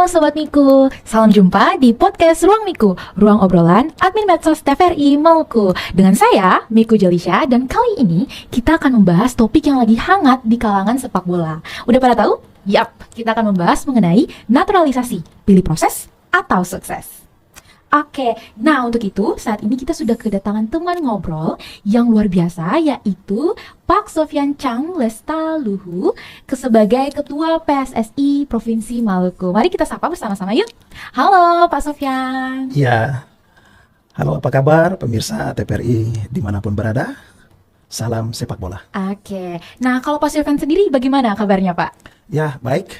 Sobat Miku, salam jumpa di podcast Ruang Miku, ruang obrolan admin medsos TVRI Maluku. Dengan saya, Miku Jalisha, dan kali ini kita akan membahas topik yang lagi hangat di kalangan sepak bola. Udah pada tahu? Yap, kita akan membahas mengenai naturalisasi, pilih proses atau sukses. Oke, nah untuk itu saat ini kita sudah kedatangan teman ngobrol yang luar biasa, yaitu Pak Sofyan Chang Lestaluhu sebagai Ketua PSSI Provinsi Maluku. Mari kita sapa bersama-sama yuk. Halo Pak Sofyan. Ya, halo apa kabar pemirsa TVRI dimanapun berada? Salam sepak bola. Oke, nah kalau Pak Sofyan sendiri bagaimana kabarnya Pak? Ya, baik.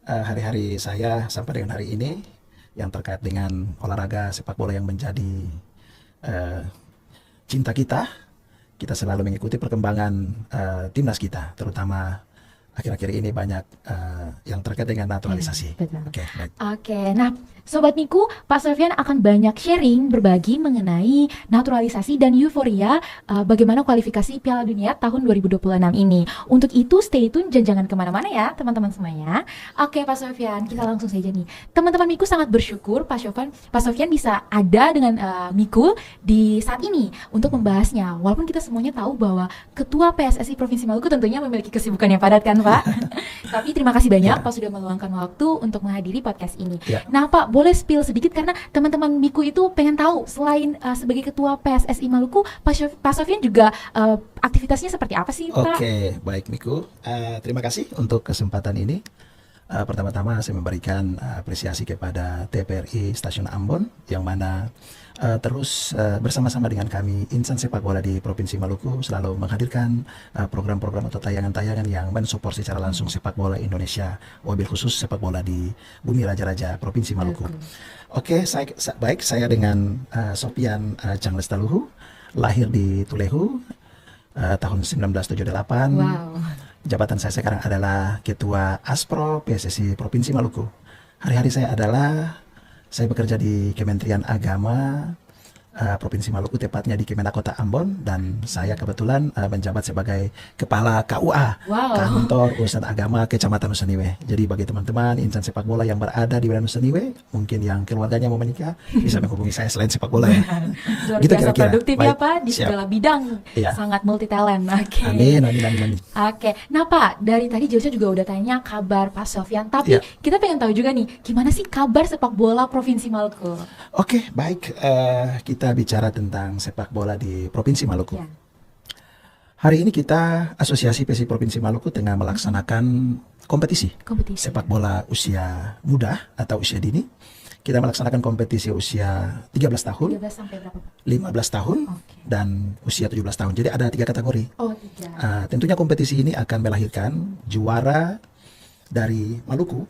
Hari-hari saya sampai dengan hari ini yang terkait dengan olahraga sepak bola yang menjadi cinta kita. Kita selalu mengikuti perkembangan timnas kita, terutama akhir-akhir ini banyak yang terkait dengan naturalisasi. Oke, baik. Oke, nah Sobat Miku, Pak Sofyan akan banyak sharing berbagi mengenai naturalisasi dan euforia bagaimana kualifikasi Piala Dunia tahun 2026 ini. Untuk itu stay tune dan jangan kemana-mana ya teman-teman semuanya. Oke Pak Sofyan, kita langsung saja nih. Teman-teman Miku sangat bersyukur Pak Sofyan bisa ada dengan Miku di saat ini untuk membahasnya. Walaupun kita semuanya tahu bahwa Ketua PSSI Provinsi Maluku tentunya memiliki kesibukan yang padat kan Pak. Tapi terima kasih banyak Pak sudah meluangkan waktu untuk menghadiri podcast ini. Nah Pak, boleh spill sedikit karena teman-teman Miku itu pengen tahu selain sebagai Ketua PSSI Maluku, Pak Sofyan juga aktivitasnya seperti apa sih Pak? Oke, baik Miku. Terima kasih untuk kesempatan ini. Pertama-tama saya memberikan apresiasi kepada TVRI Stasiun Ambon yang mana terus bersama-sama dengan kami insan sepak bola di Provinsi Maluku selalu menghadirkan program-program atau tayangan-tayangan yang mensupport secara langsung sepak bola Indonesia, wabil khusus sepak bola di bumi raja-raja Provinsi Maluku. Oke, saya dengan Sofyan Chang Lestaluhu, lahir di Tulehu tahun 1978. Wow. Jabatan saya sekarang adalah Ketua Aspro PSSI Provinsi Maluku. Hari-hari saya bekerja di Kementerian Agama Provinsi Maluku, tepatnya di Kemenak Kota Ambon, dan saya kebetulan menjabat sebagai Kepala KUA, Kantor Urusan Agama Kecamatan Nusa Niwe. Jadi bagi teman-teman insan sepak bola yang berada di wilayah Nusa Niwe, mungkin yang keluarganya mau menikah, bisa menghubungi saya selain sepak bola ya. Luar Gitu biasa kira-kira. produktif ya Pak di Siap. segala bidang, sangat multi talent. Oke. Amin. Oke, nah Pak, dari tadi Joshua juga udah tanya kabar Pak Sofyan, tapi kita pengen tahu juga nih, gimana sih kabar sepak bola Provinsi Maluku? Oke, baik. Kita bicara tentang sepak bola di Provinsi Maluku. Hari ini kita Asosiasi PSSI Provinsi Maluku tengah melaksanakan kompetisi sepak bola usia muda atau usia dini. Kita melaksanakan kompetisi usia 13 tahun, 13 sampai berapa Pak? 15 tahun, dan usia 17 tahun. Jadi ada 3 kategori. Oh, 3. Tentunya kompetisi ini akan melahirkan juara dari Maluku,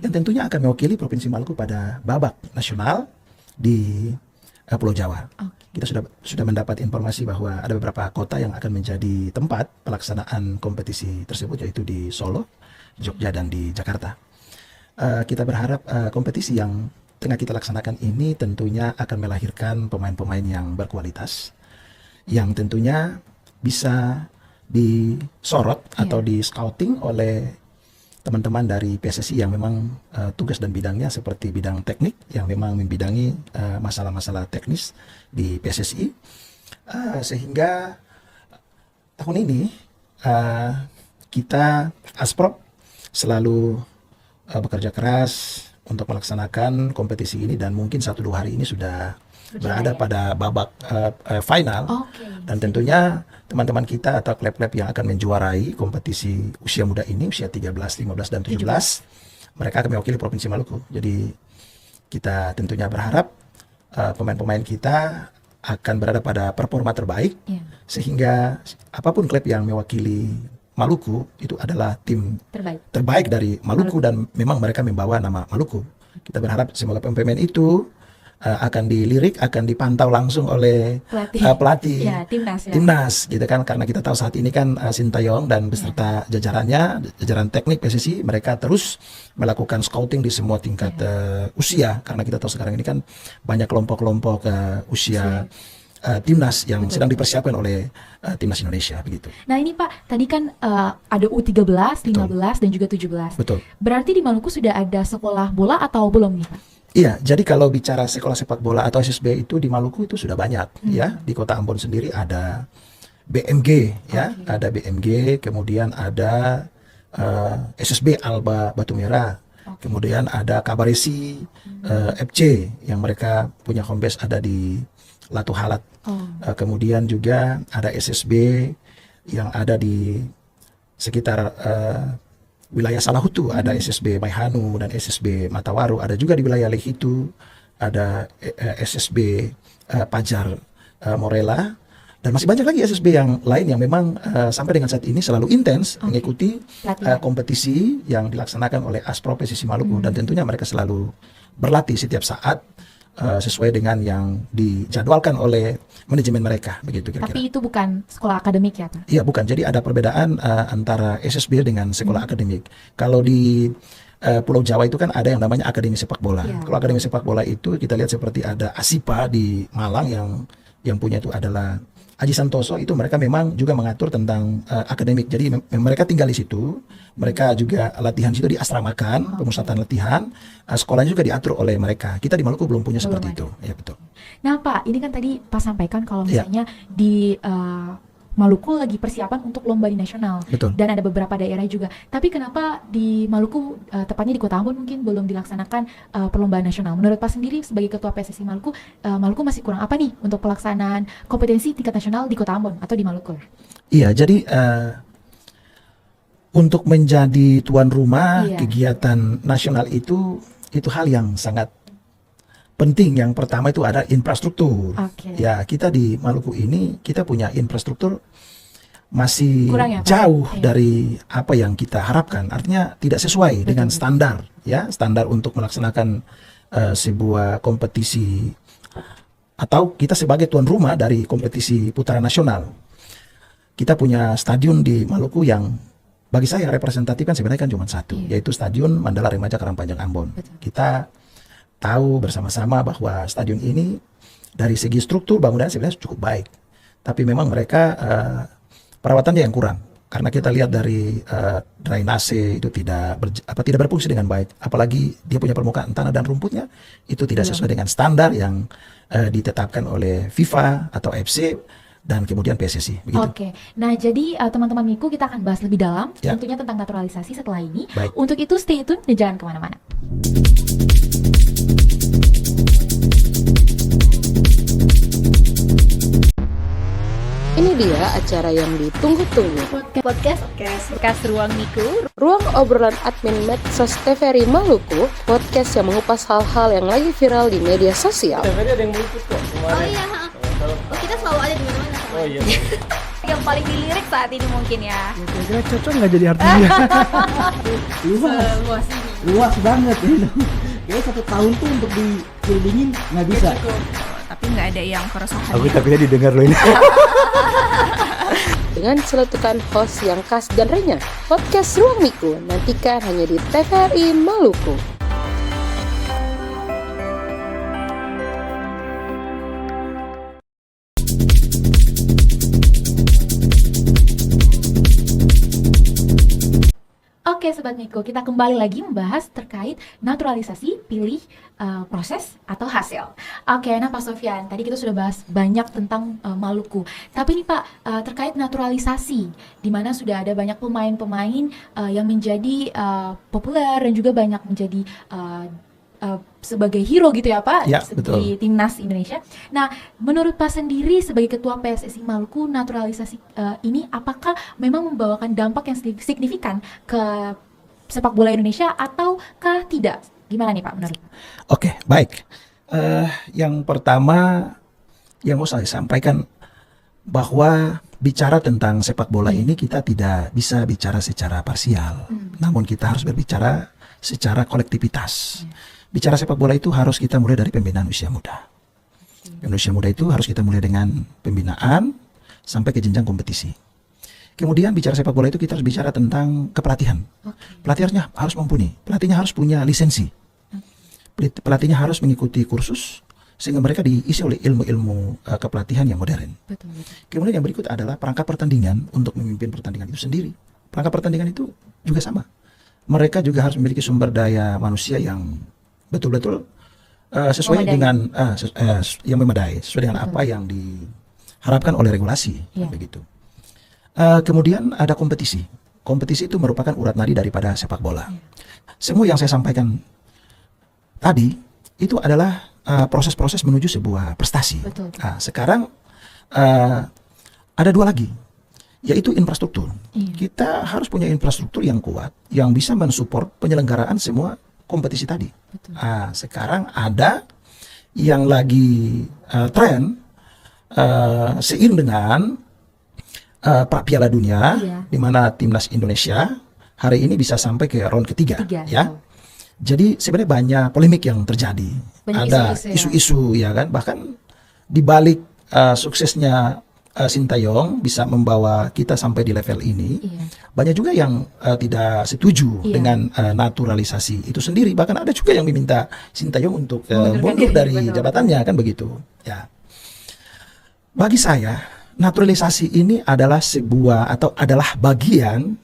dan tentunya akan mewakili Provinsi Maluku pada babak nasional di Pulau Jawa. Kita sudah mendapat informasi bahwa ada beberapa kota yang akan menjadi tempat pelaksanaan kompetisi tersebut, yaitu di Solo, Jogja, dan di Jakarta. Kita berharap kompetisi yang tengah kita laksanakan ini tentunya akan melahirkan pemain-pemain yang berkualitas, yang tentunya bisa disorot atau di scouting oleh teman-teman dari PSSI yang memang tugas dan bidangnya seperti bidang teknik, yang memang membidangi masalah-masalah teknis di PSSI, sehingga tahun ini kita Asprop selalu bekerja keras untuk melaksanakan kompetisi ini, dan mungkin 1-2 hari ini sudah berada pada babak final. Dan tentunya teman-teman kita atau klub-klub yang akan menjuarai kompetisi usia muda ini, usia 13, 15, dan 17, mereka akan mewakili Provinsi Maluku. Jadi kita tentunya berharap pemain-pemain kita akan berada pada performa terbaik, sehingga apapun klub yang mewakili Maluku itu adalah tim terbaik dari Maluku, dan memang mereka membawa nama Maluku. Kita berharap semoga pemain itu akan dilirik, akan dipantau langsung oleh pelatih timnas, gitu kan, karena kita tahu saat ini kan Sintayong dan beserta jajarannya, jajaran teknik PSSI, mereka terus melakukan scouting di semua tingkat usia, karena kita tahu sekarang ini kan banyak kelompok-kelompok usia timnas yang sedang dipersiapkan oleh timnas Indonesia begitu. Nah ini Pak, tadi kan ada U13, 15 dan juga 17. Betul. Berarti di Maluku sudah ada sekolah bola atau belum nih Pak? Iya, jadi kalau bicara sekolah sepak bola atau SSB itu di Maluku itu sudah banyak ya. Di Kota Ambon sendiri ada BMG ya, ada BMG, kemudian ada SSB Alba Batu Merah, kemudian ada Kabaresi FC yang mereka punya home base ada di Latu Halat. Kemudian juga ada SSB yang ada di sekitar wilayah Salahutu, ada SSB Maihanu dan SSB Matawaru, ada juga di wilayah Lehitu, ada SSB Pajar Morela, dan masih banyak lagi SSB yang lain yang memang sampai dengan saat ini selalu intens mengikuti kompetisi yang dilaksanakan oleh Aspro PSSI Maluku, dan tentunya mereka selalu berlatih setiap saat sesuai dengan yang dijadwalkan oleh manajemen mereka, begitu kira-kira. Tapi itu bukan sekolah akademik ya Pak? Iya, bukan. Jadi ada perbedaan antara SSB dengan sekolah akademik. Kalau di Pulau Jawa itu kan ada yang namanya akademi sepak bola. Kalau akademi sepak bola itu kita lihat seperti ada ASIPA di Malang yang punya itu adalah Aji Santoso, itu mereka memang juga mengatur tentang akademik. Jadi mereka tinggal di situ, mereka juga latihan di situ, diasramakan, pemusatan latihan, sekolahnya juga diatur oleh mereka. Kita di Maluku belum punya seperti itu. Ya, betul. Nah Pak, ini kan tadi Pak sampaikan kalau misalnya di Maluku lagi persiapan untuk lomba di nasional. Betul. Dan ada beberapa daerah juga. Tapi kenapa di Maluku, tepatnya di Kota Ambon mungkin belum dilaksanakan perlombaan nasional? Menurut Pak sendiri sebagai Ketua PSSI Maluku, Maluku masih kurang apa nih untuk pelaksanaan kompetensi tingkat nasional di Kota Ambon atau di Maluku? Iya, jadi untuk menjadi tuan rumah kegiatan nasional itu hal yang sangat penting. Yang pertama itu ada infrastruktur. Ya, kita di Maluku ini kita punya infrastruktur masih jauh dari apa yang kita harapkan. Artinya tidak sesuai dengan standar, ya, standar untuk melaksanakan sebuah kompetisi atau kita sebagai tuan rumah dari kompetisi putaran nasional. Kita punya stadion di Maluku yang bagi saya representatif kan sebenarnya kan cuma satu, yaitu Stadion Mandala Remaja Karangpanjang Ambon. Kita tahu bersama-sama bahwa stadion ini dari segi struktur bangunan sebenarnya cukup baik, tapi memang mereka perawatannya yang kurang karena kita lihat dari drainase itu tidak berfungsi dengan baik, apalagi dia punya permukaan tanah dan rumputnya itu tidak sesuai dengan standar yang ditetapkan oleh FIFA atau FC dan kemudian PSSI. Oke, nah jadi teman-teman Miku, kita akan bahas lebih dalam tentunya tentang naturalisasi setelah ini. Baik. Untuk itu stay tune dan jangan kemana-mana. Ini dia acara yang ditunggu-tunggu. Podcast Ruang Miku. Ruang obrolan admin Medsos TVRI Maluku. Podcast yang mengupas hal-hal yang lagi viral di media sosial. TVRI ada yang meliput kok kemarin. Oh iya, kita selalu ada di mana-mana. Oh iya. Yang paling dilirik saat ini mungkin ya. Kira-kira cocok nggak jadi artinya? Luas banget ya. Kayaknya 1 tahun tuh untuk dikilingin nggak bisa. Tapi nggak ada yang keresahan. Tapi tadi dengar loh ini. Dengan celetukan host yang khas dan renyah. Podcast Ruang Miku nantikan hanya di TVRI Maluku. Oke Sobat Miko, kita kembali lagi membahas terkait naturalisasi, pilih, proses atau hasil. Oke, nah Pak Sofyan, tadi kita sudah bahas banyak tentang Maluku. Tapi nih Pak, terkait naturalisasi, di mana sudah ada banyak pemain-pemain yang menjadi populer dan juga banyak menjadi sebagai hero gitu ya Pak, di timnas Indonesia. Nah, menurut Pak sendiri sebagai Ketua PSSI Maluku, naturalisasi ini apakah memang membawakan dampak yang signifikan ke sepak bola Indonesia ataukah tidak? Gimana nih Pak menurut Pak? Oke, baik. Yang pertama yang mau saya sampaikan bahwa bicara tentang sepak bola ini kita tidak bisa bicara secara parsial, namun kita harus berbicara secara kolektivitas. Bicara sepak bola itu harus kita mulai dari pembinaan usia muda. Usia muda itu harus kita mulai dengan pembinaan sampai ke jenjang kompetisi. Kemudian bicara sepak bola itu kita harus bicara tentang kepelatihan. Pelatihnya harus mumpuni, pelatihnya harus punya lisensi. Pelatihnya harus mengikuti kursus sehingga mereka diisi oleh ilmu-ilmu kepelatihan yang modern. Betul, betul. Kemudian yang berikut adalah perangkat pertandingan untuk memimpin pertandingan itu sendiri. Perangkat pertandingan itu juga sama. Mereka juga harus memiliki sumber daya manusia yang betul-betul sesuai Memadai. dengan yang memadai, sesuai dengan apa yang diharapkan oleh regulasi, Iya. begitu. Kemudian ada kompetisi. Kompetisi itu merupakan urat nadi daripada sepak bola. Semua yang saya sampaikan tadi itu adalah proses-proses menuju sebuah prestasi. Betul. Nah, sekarang ada dua lagi, yaitu infrastruktur. Iya. Kita harus punya infrastruktur yang kuat, yang bisa mensupport penyelenggaraan semua kompetisi tadi. Betul. Nah, sekarang ada yang lagi tren seiring dengan Piala Dunia, Iya. di mana timnas Indonesia hari ini bisa sampai ke round ketiga, ya. betul. Jadi sebenarnya banyak polemik yang terjadi. Banyak Ada isu-isu ya. isu-isu ya kan, bahkan di balik suksesnya Sintayong bisa membawa kita sampai di level ini. Iya. Banyak juga yang tidak setuju Iya. dengan naturalisasi itu sendiri. Bahkan ada juga yang meminta Sintayong untuk Mengundurkan mundur diri, dari betul. jabatannya, kan begitu. Ya. Bagi saya, naturalisasi ini adalah sebuah atau adalah bagian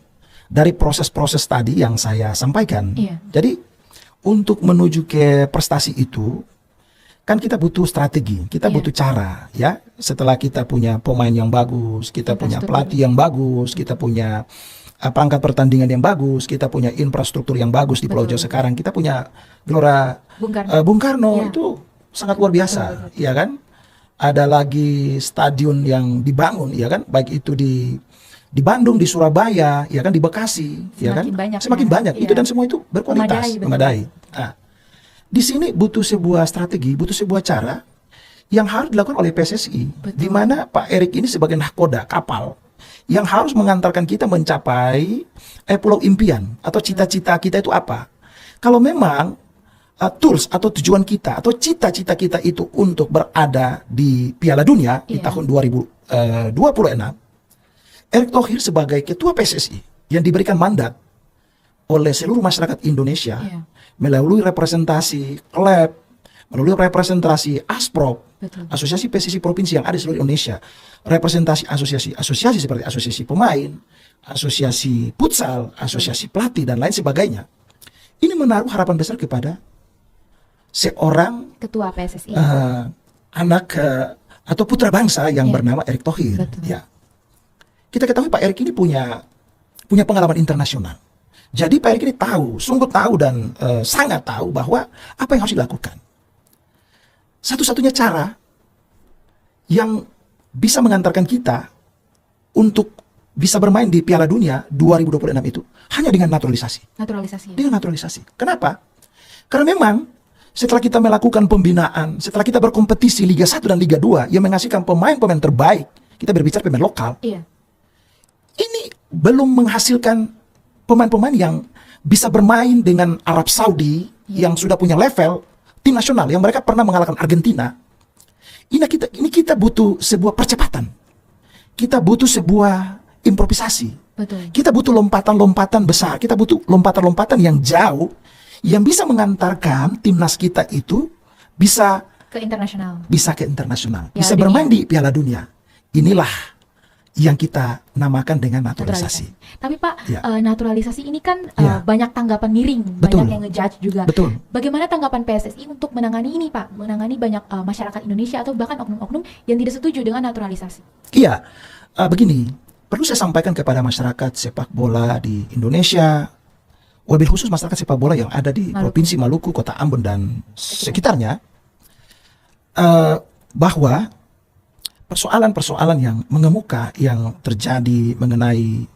dari proses-proses tadi yang saya sampaikan. Iya. Jadi untuk menuju ke prestasi itu kan kita butuh strategi, kita Iya. butuh cara, ya. Setelah kita punya pemain yang bagus, kita punya Infrastruktur. pelatih yang bagus, kita punya perangkat pertandingan yang bagus, kita punya infrastruktur yang bagus di Pulau Betul. Jawa sekarang, kita punya Gelora Bung Karno. Bung Karno Iya. itu sangat luar biasa, ya kan? Ada lagi stadion yang dibangun, ya kan? Baik itu di Bandung, di Surabaya, ya kan, di Bekasi, ya kan? Semakin banyak, Semakin ya. banyak. Itu Iya. dan semua itu berkualitas, Memadai, betul. memadai. Nah, di sini butuh sebuah strategi, butuh sebuah cara yang harus dilakukan oleh PSSI, Betul. di mana Pak Erik ini sebagai nahkoda kapal yang harus mengantarkan kita mencapai pulau impian atau cita-cita kita itu apa. Kalau memang tools atau tujuan kita atau cita-cita kita itu untuk berada di Piala Dunia di Iya. tahun 2026, Erick Thohir sebagai ketua PSSI yang diberikan mandat oleh seluruh masyarakat Indonesia Iya. melalui representasi klub, melalui representasi Asprop, Betul. asosiasi PSSI provinsi yang ada di seluruh Indonesia, representasi asosiasi seperti asosiasi pemain, asosiasi futsal, asosiasi pelatih dan lain sebagainya. Ini menaruh harapan besar kepada seorang Ketua PSSI. anak atau putra bangsa yang Iya. bernama Erick Thohir. Betul. Ya. Kita ketahui Pak Erick ini punya pengalaman internasional. Jadi Pak Erick ini tahu, sungguh tahu dan sangat tahu bahwa apa yang harus dilakukan. Satu-satunya cara yang bisa mengantarkan kita untuk bisa bermain di Piala Dunia 2026 itu hanya dengan naturalisasi. Naturalisasi. Dengan naturalisasi. Kenapa? Karena memang setelah kita melakukan pembinaan, setelah kita berkompetisi Liga 1 dan Liga 2 yang menghasilkan pemain-pemain terbaik, kita berbicara pemain lokal, Iya. ini belum menghasilkan pemain-pemain yang bisa bermain dengan Arab Saudi yang sudah punya level tim nasional yang mereka pernah mengalahkan Argentina. Ini kita butuh sebuah percepatan. Kita butuh sebuah improvisasi. Betul. Kita butuh lompatan-lompatan besar. Kita butuh lompatan-lompatan yang jauh yang bisa mengantarkan timnas kita itu bisa Ke internasional. ke internasional, Piala bisa Dunia. bermain di Piala Dunia. Inilah yang kita namakan dengan naturalisasi. Tapi Pak, Ya. naturalisasi ini kan Ya. banyak tanggapan miring, Betul. banyak yang ngejudge juga. Betul. Bagaimana tanggapan PSSI untuk menangani ini, Pak? Menangani banyak masyarakat Indonesia atau bahkan oknum-oknum yang tidak setuju dengan naturalisasi. Iya, begini, perlu saya sampaikan kepada masyarakat sepak bola di Indonesia, wabil khusus masyarakat sepak bola yang ada di Maluku. Provinsi Maluku, Kota Ambon dan sekitarnya, bahwa persoalan-persoalan yang mengemuka yang terjadi mengenai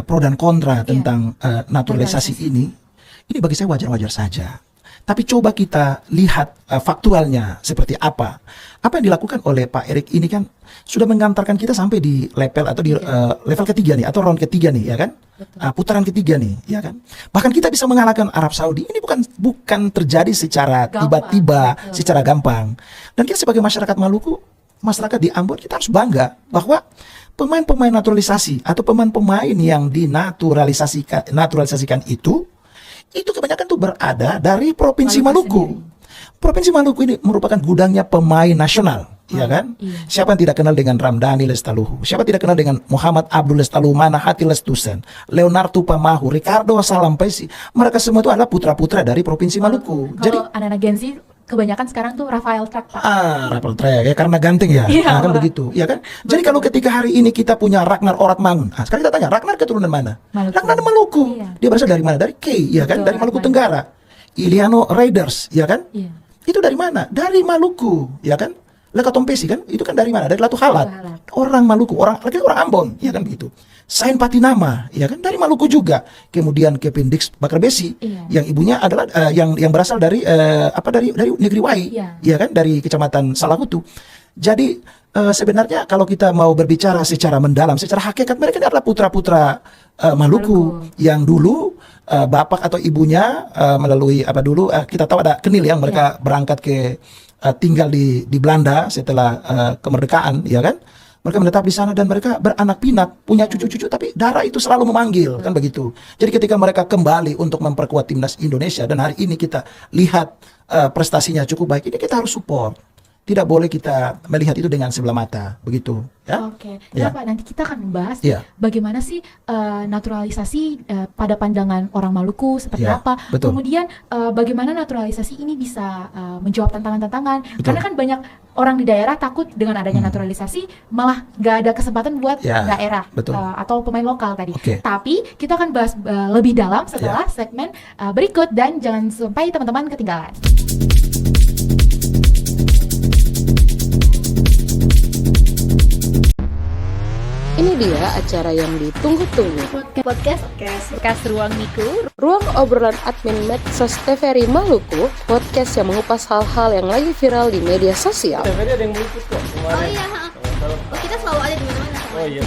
pro dan kontra tentang naturalisasi ini bagi saya wajar-wajar saja. Tapi coba kita lihat faktualnya seperti apa. Apa yang dilakukan oleh Pak Erik ini kan sudah mengantarkan kita sampai di level atau di level ketiga nih atau round ketiga nih, ya kan? Putaran ketiga nih, ya kan? Bahkan kita bisa mengalahkan Arab Saudi. Ini bukan terjadi secara Gampang, tiba-tiba, betul. secara gampang. Dan kita sebagai masyarakat Maluku, masyarakat di Ambon, kita harus bangga bahwa pemain-pemain naturalisasi atau pemain-pemain yang naturalisasikan itu kebanyakan tuh berada dari Provinsi Maluku Maluku. sendiri. Provinsi Maluku ini merupakan gudangnya pemain nasional, ya kan? Iya. Siapa yang tidak kenal dengan Ramdhani Lestaluhu? Siapa tidak kenal dengan Muhammad Abdul Lestaluhu, Manahati Lestusen, Leonardo Pamahu, Ricardo Salampesi? Mereka semua itu adalah putra-putra dari Provinsi Maluku. Jadi Kalau anak-anak Gen Z kebanyakan sekarang tuh Rafael Trek, Pak. Rapel Trek ya karena ganteng ya, Iya, kan Pak. begitu, ya kan? Jadi kalau ketika hari ini kita punya Ragnar Oratmangun, sekarang kita tanya Ragnar keturunan mana? Maluku. Ragnar Maluku. Iya. Dia berasal dari mana? Dari Kei, ya kan? Betul, Dari Maluku Ragnar. Tenggara. Iliano Raiders, ya kan? Iya. Itu dari mana? Dari Maluku, ya kan? Lekatompesi kan? Itu kan dari mana? Dari Latu Halat. Latu Halat. Orang Maluku, orang Ambon, ya kan begitu. Sain Patinama, ya kan? Dari Maluku juga. Kemudian Kevin Dix Bakarbesi, Iya. yang ibunya adalah yang berasal dari dari negeri Wai, Iya. ya kan? Dari Kecamatan Salahutu. Jadi sebenarnya kalau kita mau berbicara secara mendalam, secara hakikat mereka ini adalah putra-putra Maluku yang dulu bapak atau ibunya melalui kita tahu ada Kenil yang mereka berangkat ke tinggal di Belanda setelah kemerdekaan, ya kan? Mereka menetap di sana dan mereka beranak pinak, punya cucu-cucu, tapi darah itu selalu memanggil, kan begitu. Jadi ketika mereka kembali untuk memperkuat timnas Indonesia dan hari ini kita lihat prestasinya cukup baik, ini kita harus support. Tidak boleh kita melihat itu dengan sebelah mata, begitu. Ya? Oke, Ya. nah Pak, nanti kita akan membahas Ya. bagaimana sih naturalisasi pada pandangan orang Maluku seperti Ya, apa. betul. Kemudian bagaimana naturalisasi ini bisa menjawab tantangan-tantangan. Betul. Karena kan banyak orang di daerah takut dengan adanya naturalisasi, malah nggak ada kesempatan buat Ya, daerah betul. atau pemain lokal tadi. Oke. Tapi kita akan bahas lebih dalam setelah segmen berikut, dan jangan sampai teman-teman ketinggalan. Ini dia acara yang ditunggu-tunggu. Podcast Ruang Niku. Ruang obrolan admin Medsos TVRI Maluku, podcast yang mengupas hal-hal yang lagi viral di media sosial. Oh iya, oh, kita selalu ada di mana-mana. Oh iya.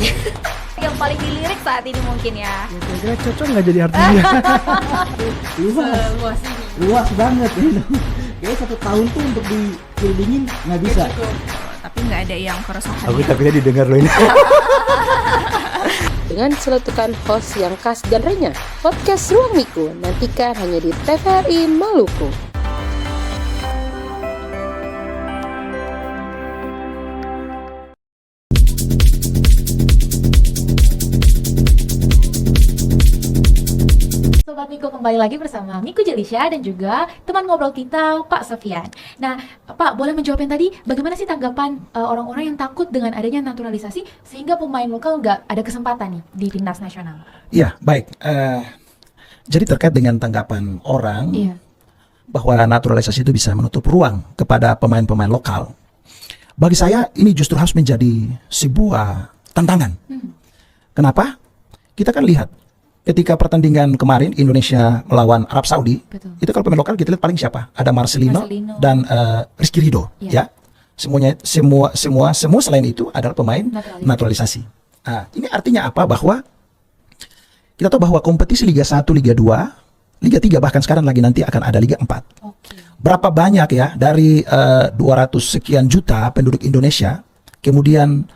Yang paling dilirik saat ini mungkin ya. Kira-kira cocok nggak jadi artinya? luas, Luas ini. luas banget ini. Kayaknya 1 tahun tuh untuk dikilingin nggak bisa. Tapi nggak ada yang keresahan. tapi tadi dengar loh ini. Dengan seletukan host yang khas dan renyah, podcast Ruang Miku nantikan hanya di TVRI Maluku. Sobat Miku, kembali lagi bersama Miku Jelisha dan juga teman ngobrol kita Pak Sofian. Nah, Pak, boleh menjawab yang tadi, bagaimana sih tanggapan orang-orang yang takut dengan adanya naturalisasi sehingga pemain lokal nggak ada kesempatan nih di timnas nasional? Iya, baik. Jadi terkait dengan tanggapan orang Iya. bahwa naturalisasi itu bisa menutup ruang kepada pemain-pemain lokal. Bagi saya ini justru harus menjadi sebuah tantangan. Kenapa? Kita kan lihat ketika pertandingan kemarin Indonesia melawan Arab Saudi, Betul. itu kalau pemain lokal kita lihat paling siapa? Ada Marcelino dan Rizky Ridho, Iya. ya. Semua selain itu adalah pemain naturalisasi. Nah, ini artinya apa? Bahwa kita tahu bahwa kompetisi Liga 1, Liga 2, Liga 3 bahkan sekarang lagi nanti akan ada Liga 4. Oke. Berapa banyak ya dari 200 sekian juta penduduk Indonesia, kemudian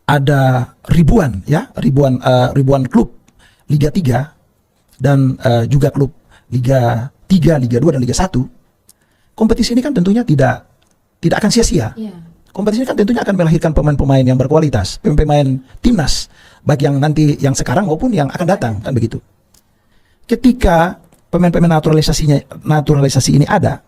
ada ribuan klub Liga 3 dan juga klub Liga 3, Liga 2 dan Liga 1. Kompetisi ini kan tentunya tidak akan sia-sia. Iya. Kompetisi ini kan tentunya akan melahirkan pemain-pemain yang berkualitas, pemain timnas, baik yang nanti yang sekarang maupun yang akan datang, kan begitu. Ketika pemain-pemain naturalisasi ini ada,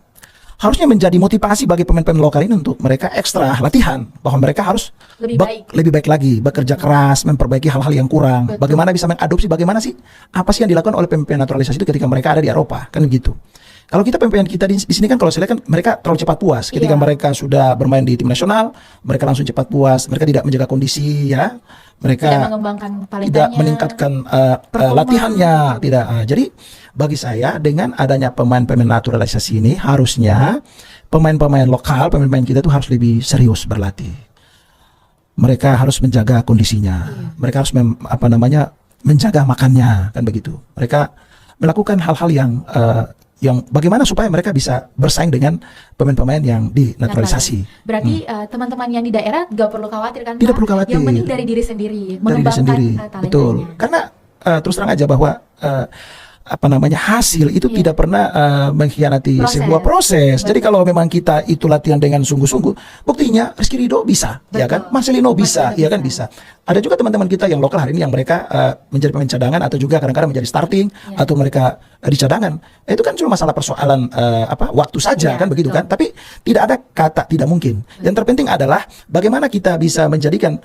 harusnya menjadi motivasi bagi pemain-pemain lokal ini untuk mereka ekstra latihan, bahwa mereka harus lebih baik lagi, bekerja keras, memperbaiki hal-hal yang kurang. Betul. Bagaimana bisa mengadopsi, bagaimana sih apa sih yang dilakukan oleh pemain naturalisasi itu ketika mereka ada di Eropa, kan begitu. Kalau pemain kita di sini kan, kalau saya lihat kan mereka terlalu cepat puas ketika Iya. mereka sudah bermain di tim nasional, mereka langsung cepat puas, mereka tidak menjaga kondisi, ya, mereka Tidak mengembangkan tidak talentanya. meningkatkan Performa. latihannya, tidak. Jadi bagi saya dengan adanya pemain-pemain naturalisasi ini, harusnya pemain-pemain lokal, pemain-pemain kita itu harus lebih serius berlatih. Mereka harus menjaga kondisinya, mereka harus menjaga makannya, kan begitu. Mereka melakukan hal-hal yang bagaimana supaya mereka bisa bersaing dengan pemain-pemain yang dinaturalisasi. Berarti teman-teman yang di daerah nggak perlu khawatir kan? Tidak Pak? perlu khawatir. Yang penting dari diri sendiri, Dari diri mengembangkan sendiri, talentanya. betul. Karena terus terang aja bahwa hasil itu tidak pernah mengkhianati sebuah proses. Jadi kalau memang kita itu latihan dengan sungguh-sungguh, buktinya Rizky Ridho bisa, ya kan? Marcelino bisa, ya kan bisa. Ada juga teman-teman kita yang lokal hari ini yang mereka menjadi pemain cadangan atau juga kadang-kadang menjadi starting atau mereka di cadangan. Itu kan cuma masalah persoalan waktu saja kan begitu kan. Tapi tidak ada kata tidak mungkin. Yang terpenting adalah bagaimana kita bisa menjadikan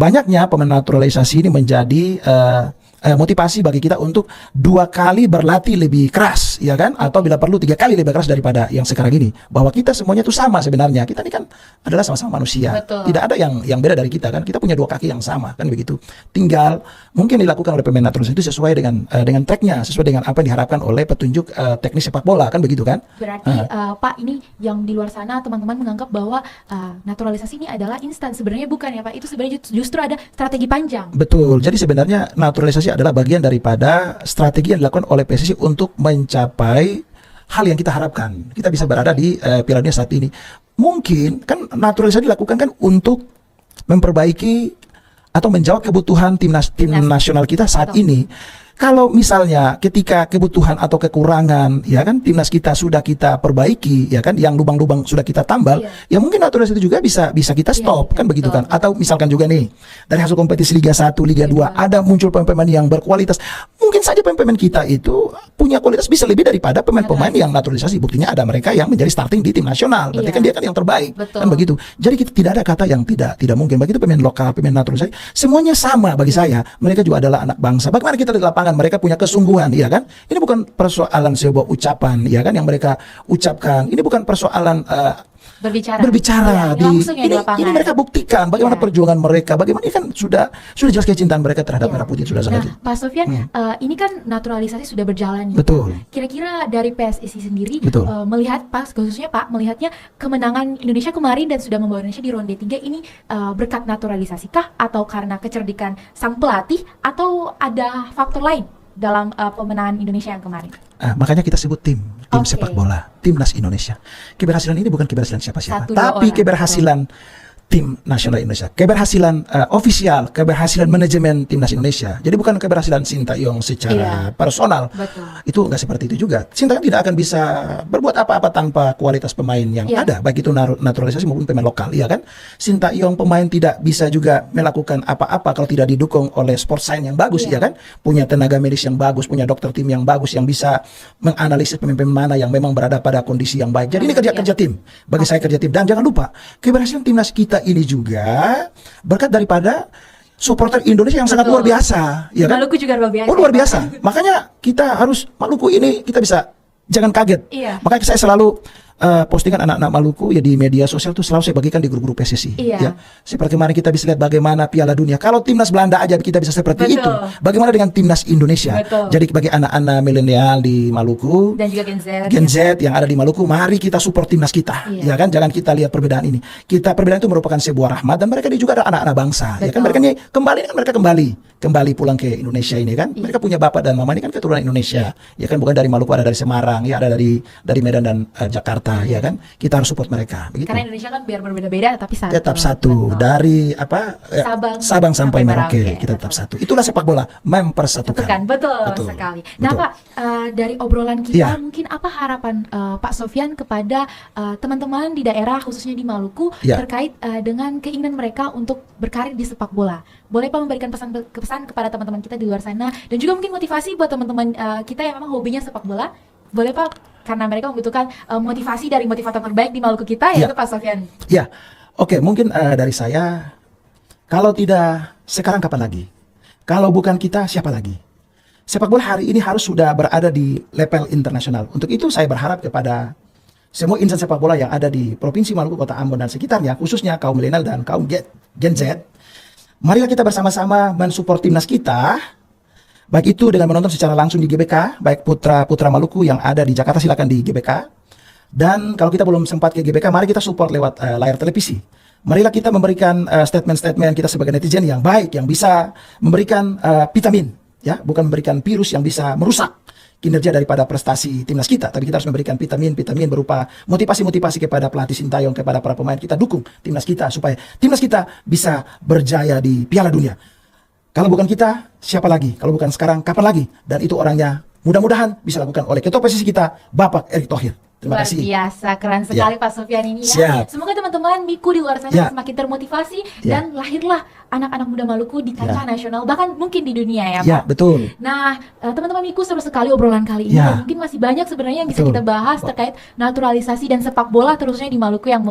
banyaknya pemain naturalisasi ini menjadi motivasi bagi kita untuk 2 kali berlatih lebih keras, ya kan? Atau bila perlu 3 kali lebih keras daripada yang sekarang ini. Bahwa kita semuanya itu sama sebenarnya. Kita ini kan adalah sama-sama manusia. Betul. Tidak ada yang beda dari kita kan. Kita punya 2 kaki yang sama kan begitu. Tinggal mungkin dilakukan oleh pemain naturalisasi itu sesuai dengan tracknya, sesuai dengan apa yang diharapkan oleh petunjuk teknis sepak bola kan begitu kan? Berarti Pak, ini yang di luar sana teman-teman menganggap bahwa naturalisasi ini adalah instan. Sebenarnya bukan ya Pak. Itu sebenarnya justru ada strategi panjang. Betul. Jadi sebenarnya naturalisasi adalah bagian daripada strategi yang dilakukan oleh PSSI untuk mencapai hal yang kita harapkan. Kita bisa berada di Piala Dunia saat ini. Mungkin kan naturalisasi dilakukan kan untuk memperbaiki atau menjawab kebutuhan tim nasional kita saat ini. Kalau misalnya ketika kebutuhan atau kekurangan, ya kan, timnas kita sudah kita perbaiki, ya kan, yang lubang-lubang sudah kita tambal, ya mungkin naturalisasi itu juga bisa kita stop, kan begitu kan? Atau misalkan juga nih dari hasil kompetisi Liga 1, Liga 2 ada muncul pemain-pemain yang berkualitas, mungkin saja pemain-pemain kita itu punya kualitas bisa lebih daripada pemain-pemain yang naturalisasi. Buktinya ada mereka yang menjadi starting di tim nasional, berarti kan dia kan yang terbaik, kan begitu. Jadi kita tidak ada kata yang tidak mungkin. Begitu pemain lokal, pemain naturalisasi, semuanya sama bagi saya. Mereka juga adalah anak bangsa. Bagaimana kita di lapangan mereka punya kesungguhan, ya kan? Ini bukan persoalan sebuah ucapan, ya kan, yang mereka ucapkan. Ini bukan persoalan berbicara ini mereka buktikan bagaimana perjuangan mereka, bagaimana ini kan sudah jelas kecintaan mereka terhadap merah putih sudah sangat. Pak Sofyan, ini kan naturalisasi sudah berjalan. Betul. Kira-kira dari PSSI sendiri melihat khususnya Pak melihatnya kemenangan Indonesia kemarin dan sudah membawa Indonesia di ronde 3 ini berkat naturalisasi kah atau karena kecerdikan sang pelatih atau ada faktor lain dalam pemenangan Indonesia yang kemarin? Makanya kita sebut tim sepak bola, timnas Indonesia. Keberhasilan ini bukan keberhasilan siapa-siapa, tapi keberhasilan tim nasional Indonesia, keberhasilan ofisial, keberhasilan manajemen timnas Indonesia. Jadi bukan keberhasilan Sintayong secara personal. Itu nggak seperti itu juga. Sintayong tidak akan bisa berbuat apa-apa tanpa kualitas pemain yang ada, baik itu naturalisasi maupun pemain lokal, ya kan? Sintayong pemain tidak bisa juga melakukan apa-apa kalau tidak didukung oleh sport science yang bagus, ya kan? Punya tenaga medis yang bagus, punya dokter tim yang bagus yang bisa menganalisis pemain-pemain mana yang memang berada pada kondisi yang baik. Jadi ini kerja tim. Bagi saya kerja tim. Dan jangan lupa, keberhasilan timnas kita ini juga berkat daripada supporter Indonesia yang sangat luar biasa, ya kan? Maluku juga luar biasa. Luar biasa. Makanya kita harus Maluku ini kita bisa jangan kaget. Makanya saya selalu postingan anak-anak Maluku ya di media sosial tuh selalu saya bagikan di grup-grup PSSI. Ya. Seperti kemarin kita bisa lihat bagaimana Piala Dunia. Kalau timnas Belanda aja kita bisa seperti itu. Bagaimana dengan timnas Indonesia? Jadi bagi anak-anak milenial di Maluku dan juga Gen Z yang ada di Maluku, mari kita support timnas kita. Ya kan? Jangan kita lihat perbedaan ini. Perbedaan itu merupakan sebuah rahmat dan mereka ini juga ada anak-anak bangsa. Ya kan mereka ini kembali pulang ke Indonesia ini kan. Mereka punya bapak dan mama ini kan keturunan Indonesia. Ya kan, bukan dari Maluku, ada dari Semarang, ya ada dari Medan dan Jakarta. Ya kan, kita harus support mereka. Begitu. Karena Indonesia kan biar berbeda-beda tapi satu. Tetap satu. Dari Sabang sampai Merauke kita tetap satu. Itulah sepak bola, mempersatukan. Betul sekali. Nah Pak, dari obrolan kita mungkin apa harapan Pak Sofyan kepada teman-teman di daerah khususnya di Maluku terkait dengan keinginan mereka untuk berkarir di sepak bola? Boleh Pak memberikan pesan kepada teman-teman kita di luar sana dan juga mungkin motivasi buat teman-teman kita yang memang hobinya sepak bola? Boleh Pak? Karena mereka membutuhkan motivasi dari motivator terbaik di Maluku kita, yaitu Pak Sofyan. Ya, oke, mungkin dari saya, kalau tidak sekarang kapan lagi? Kalau bukan kita, siapa lagi? Sepak bola hari ini harus sudah berada di level internasional. Untuk itu saya berharap kepada semua insan sepak bola yang ada di Provinsi Maluku, Kota Ambon dan sekitarnya, khususnya kaum milenial dan kaum Gen Z, marilah kita bersama-sama mensupport timnas kita. Baik itu dengan menonton secara langsung di GBK, baik putra Maluku yang ada di Jakarta silakan di GBK. Dan kalau kita belum sempat ke GBK, mari kita support lewat layar televisi. Marilah kita memberikan statement-statement kita sebagai netizen yang baik, yang bisa memberikan vitamin, ya, bukan memberikan virus yang bisa merusak kinerja daripada prestasi timnas kita. Tapi kita harus memberikan vitamin berupa motivasi kepada pelatih Sintayong, kepada para pemain. Kita dukung timnas kita supaya timnas kita bisa berjaya di Piala Dunia. Kalau bukan kita, siapa lagi? Kalau bukan sekarang, kapan lagi? Dan itu orangnya mudah-mudahan bisa lakukan oleh ketua PSSI kita, Bapak Erick Thohir. Terima Luar kasih. biasa, keren sekali Pak Sofyan ini ya. Siap. Semoga teman-teman Miku di luar sana Ya. semakin termotivasi Ya. dan lahirlah anak-anak muda Maluku di kancah nasional, bahkan mungkin di dunia ya Pak. Ya, betul. Nah, teman-teman Miku, seru sekali obrolan kali ini. Ya. Dan mungkin masih banyak sebenarnya yang bisa Betul. kita bahas terkait naturalisasi dan sepak bola terusnya di Maluku yang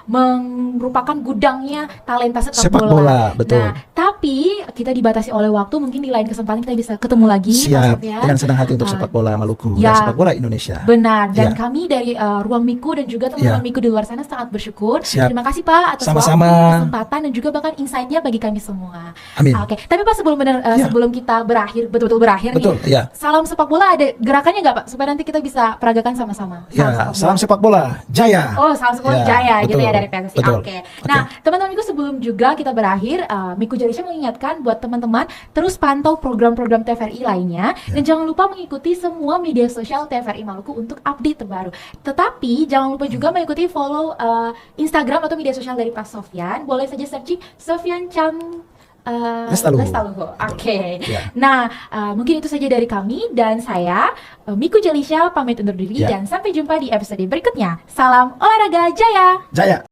merupakan gudangnya talenta sepak bola. Betul. Nah, tapi kita dibatasi oleh waktu, mungkin di lain kesempatan kita bisa ketemu lagi Pak Siap. Sofyan. Dengan senang hati untuk sepak bola Maluku ya. dan sepak bola Indonesia. Benar, dan Ya. kami dari Ruang Miku dan juga teman-teman Ya. Miku di luar sana sangat bersyukur. Siap. Terima kasih Pak atas Sama-sama. waktu, kesempatan dan juga bahkan insight-nya bagi kami semua. Amin. Oke, tapi Pak Ya. sebelum kita betul-betul berakhir Betul, nih. ya. Salam sepak bola ada gerakannya nggak Pak supaya nanti kita bisa peragakan sama-sama. Ya, salam sepak bola Jaya. Oh, salam sepak bola Ya, Jaya gitu betul, ya dari PSSI. betul. Oke. Nah, teman-teman Miku, sebelum juga kita berakhir, Miku Jalisha mengingatkan buat teman-teman terus pantau program-program TVRI lainnya dan jangan lupa mengikuti semua media sosial TVRI Maluku untuk update terbaru. Tetapi jangan lupa juga mengikuti follow Instagram atau media sosial dari Pak Sofyan. Boleh saja searching Sofyan Chan Lestaluhu. Oke. Ya. Nah, mungkin itu saja dari kami dan saya Miku Jalisha pamit undur diri Ya. dan sampai jumpa di episode berikutnya. Salam olahraga jaya. Jaya.